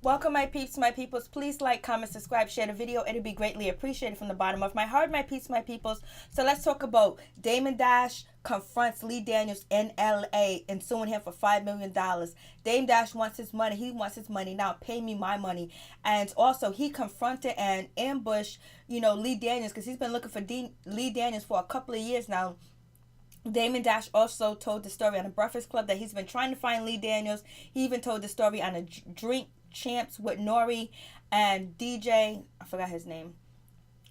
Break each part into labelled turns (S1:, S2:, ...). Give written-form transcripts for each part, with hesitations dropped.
S1: Welcome, my peeps, my peoples. Please like, comment, subscribe, share the video. It'll be greatly appreciated from the bottom of my heart, my peeps, my peoples. So let's talk about Damon Dash confronts Lee Daniels in LA and suing him for $5 million. Dame Dash wants his money. He wants his money now. Pay me my money. And also, he confronted and ambushed, Lee Daniels, because he's been looking for Lee Daniels for a couple of years now. Damon Dash also told the story on the Breakfast Club that he's been trying to find Lee Daniels. He even told the story on a Drink Champs with Nori and DJ. I forgot his name.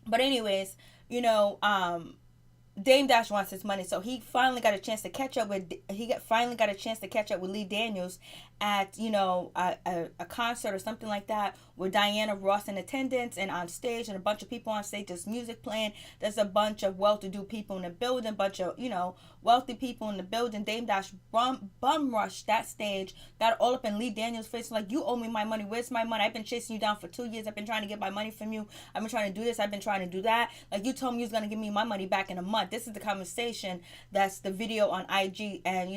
S1: But anyways, Dame Dash wants his money, so he finally got a chance to catch up with. Finally got a chance to catch up with Lee Daniels at a concert or something like that with Diana Ross in attendance and on stage and a bunch of people on stage. There's music playing. There's a bunch of well-to-do people in the building. Bunch of wealthy people in the building. Dame Dash bum rushed that stage. Got all up in Lee Daniels' face like, you owe me my money. Where's my money? I've been chasing you down for 2 years. I've been trying to get my money from you. I've been trying to do this. I've been trying to do that. Like, you told me you was gonna give me my money back in a month. This is the conversation. That's the video on IG, and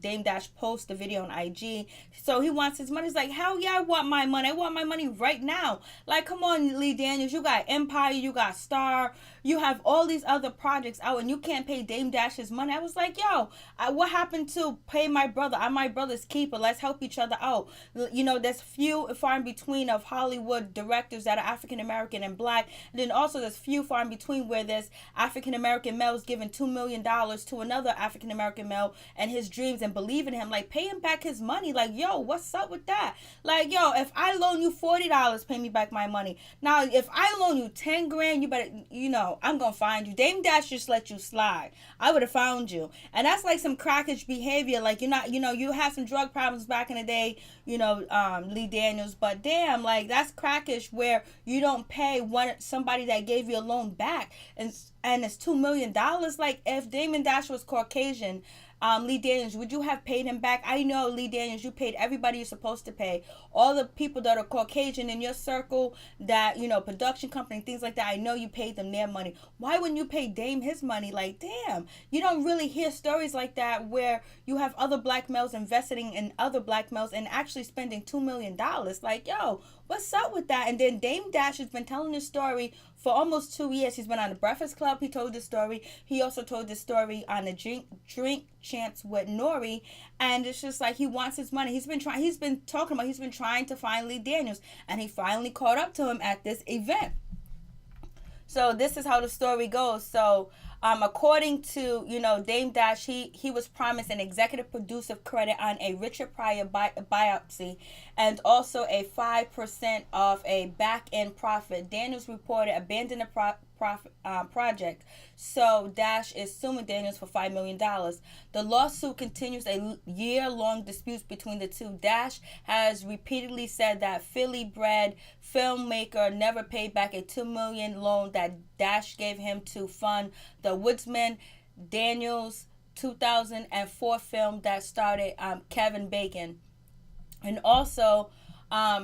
S1: Dame Dash posts the video on IG. So he wants his money. He's like, hell yeah, I want my money. I want my money right now. Like, come on, Lee Daniels. You got Empire. You got Star. You have all these other projects out, and you can't pay Dame Dash his money. I was like, yo, what happened to pay my brother? I'm my brother's keeper. Let's help each other out. There's few far in between of Hollywood directors that are African American and black. And then also there's few far in between where there's African American males giving $2 million to another African American male and his dreams and believe in him. Like, pay him back his money. Like, yo, what's up with that? Like, yo, if I loan you $40, pay me back my money. Now, if I loan you 10 grand, you better, I'm gonna find you. Dame Dash just let you slide. I would have found you. And that's like some crackish behavior. Like, you had some drug problems back in the day, Lee Daniels, but damn, like, that's crackish where you don't pay somebody that gave you a loan back and it's $2 million. Like, if Damon Dash was Caucasian, Lee Daniels, would you have paid him back? I know, Lee Daniels, you paid everybody you're supposed to pay. All the people that are Caucasian in your circle, that, production company, things like that, I know you paid them their money. Why wouldn't you pay Dame his money? Like, damn, you don't really hear stories like that where you have other black males investing in other black males and actually spending $2 million. Like, yo, what's up with that? And then Dame Dash has been telling this story for almost 2 years. He's been on the Breakfast Club. He told this story. He also told this story on the Drink Champs with Nori. And it's just like, he wants his money. He's been trying to find Lee Daniels. And he finally caught up to him at this event. So this is how the story goes. So according to, Dame Dash, he was promised an executive producer credit on a Richard Pryor biopsy and also a 5% of a back-end profit. Daniels reported abandoning the project. So Dash is suing Daniels for $5 million. The lawsuit continues a year-long dispute between the two. Dash has repeatedly said that Philly-bred filmmaker never paid back a $2 million loan that Dash gave him to fund the Woodsman, Daniels' 2004 film that started Kevin Bacon. And also,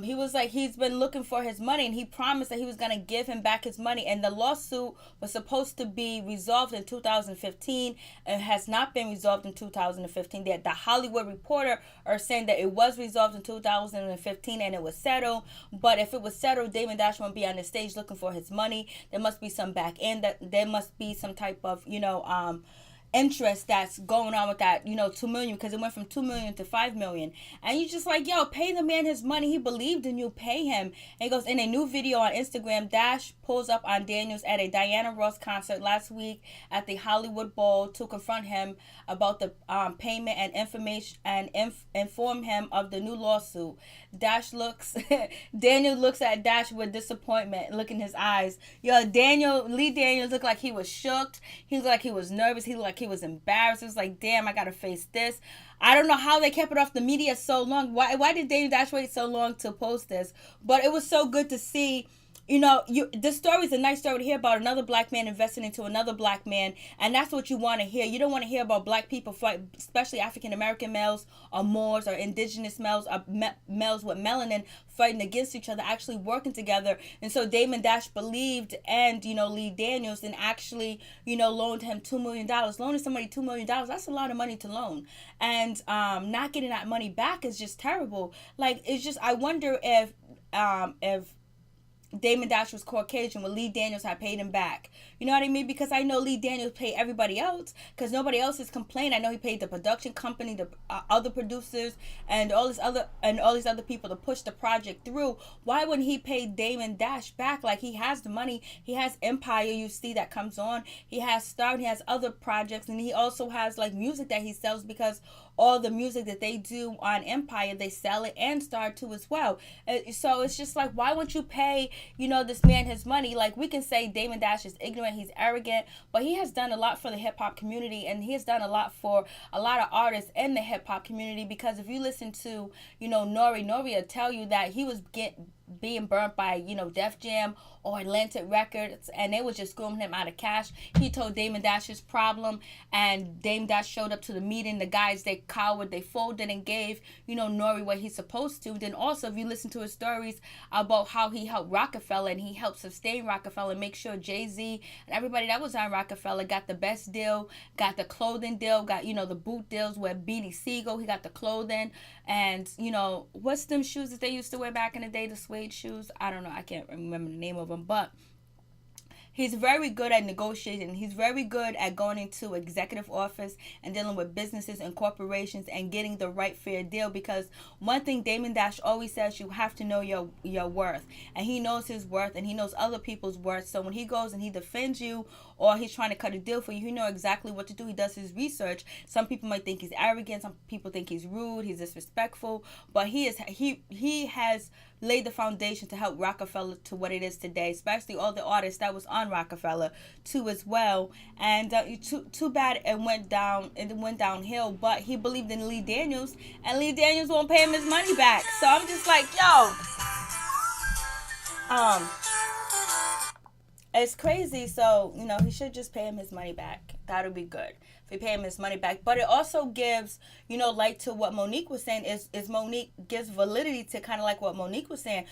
S1: he was like, he's been looking for his money, and he promised that he was going to give him back his money. And the lawsuit was supposed to be resolved in 2015. It has not been resolved in 2015. The Hollywood Reporter are saying that it was resolved in 2015 and it was settled. But if it was settled, Damon Dash won't be on the stage looking for his money. There must be some back end. That there must be some type of, interest that's going on with that, $2 million, because it went from $2 million to $5 million. And you just like, yo, pay the man his money. He believed in you, pay him. And he goes, in a new video on Instagram, Dash pulls up on Daniels at a Diana Ross concert last week at the Hollywood Bowl to confront him about the payment and information and inform him of the new lawsuit. Daniel looks at Dash with disappointment. Look in his eyes. Yo, Lee Daniels looked like he was shook. He looked like he was nervous. He looked like he was embarrassed. It was like, damn, I gotta face this. I don't know how they kept it off the media so long. Why did Dame Dash wait so long to post this? But it was so good to see this story is a nice story to hear about another black man investing into another black man, and that's what you want to hear. You don't want to hear about black people fight, especially African American males or Moors or indigenous males or males with melanin fighting against each other, actually working together. And so Damon Dash believed, and Lee Daniels, and actually loaned him $2 million. Loaning somebody $2 million, that's a lot of money to loan, and not getting that money back is just terrible. Like, it's just, I wonder if Damon Dash was Caucasian, when Lee Daniels had paid him back. You know what I mean? Because I know Lee Daniels paid everybody else, because nobody else is complaining. I know he paid the production company, the other producers, and all these other people to push the project through. Why wouldn't he pay Damon Dash back? Like, he has the money, he has Empire, you see, that comes on. He has Star, he has other projects, and he also has like music that he sells, because all the music that they do on Empire, they sell it, and Star too as well. So it's just like, why won't you pay, this man his money? Like, we can say Damon Dash is ignorant, he's arrogant, but he has done a lot for the hip hop community, and he has done a lot for a lot of artists in the hip hop community. Because if you listen to, Nori will tell you that he was being burnt by, Def Jam or Atlantic Records, and they was just screwing him out of cash. He told Damon Dash his problem, and Damon Dash showed up to the meeting. The guys, they cowered, they folded, and gave, Nori what he's supposed to. Then also, if you listen to his stories about how he helped Rockefeller, and he helped sustain Rockefeller, make sure Jay-Z and everybody that was on Rockefeller got the best deal, got the clothing deal, got, the boot deals with Beanie Siegel, he got the clothing, and, what's them shoes that they used to wear back in the day, the suede shoes? I don't know, I can't remember the name of them, but he's very good at negotiating. He's very good at going into executive office and dealing with businesses and corporations and getting the right fair deal. Because one thing Damon Dash always says, you have to know your worth. And he knows his worth, and he knows other people's worth. So when he goes and he defends you, or he's trying to cut a deal for you, he knows exactly what to do. He does his research. Some people might think he's arrogant. Some people think he's rude. He's disrespectful. But he has laid the foundation to help Rockefeller to what it is today, especially all the artists that was on Rockefeller too as well. And too bad it went downhill. But he believed in Lee Daniels, and Lee Daniels won't pay him his money back. So I'm just like, it's crazy. So he should just pay him his money back. That would be good if he pay him his money back. But it also gives, like, to what Monique was saying, is Monique gives validity to kind of like what Monique was saying.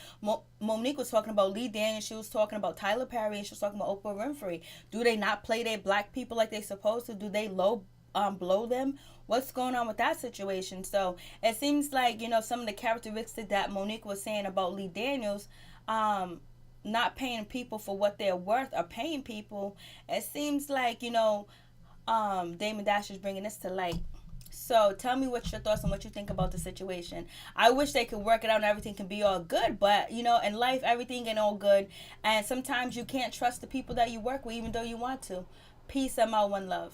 S1: Monique was talking about Lee Daniels, she was talking about Tyler Perry, and she was talking about Oprah Winfrey. Do they not play their black people like they supposed to? Do they blow them? What's going on with that situation? So it seems like, some of the characteristics that Monique was saying about Lee Daniels, not paying people for what they're worth, or paying people, it seems like, Damon Dash is bringing this to light. So tell me what's your thoughts on what you think about the situation. I wish they could work it out and everything can be all good, but in life everything ain't all good, and sometimes you can't trust the people that you work with even though you want to. Peace. I'm out. One love.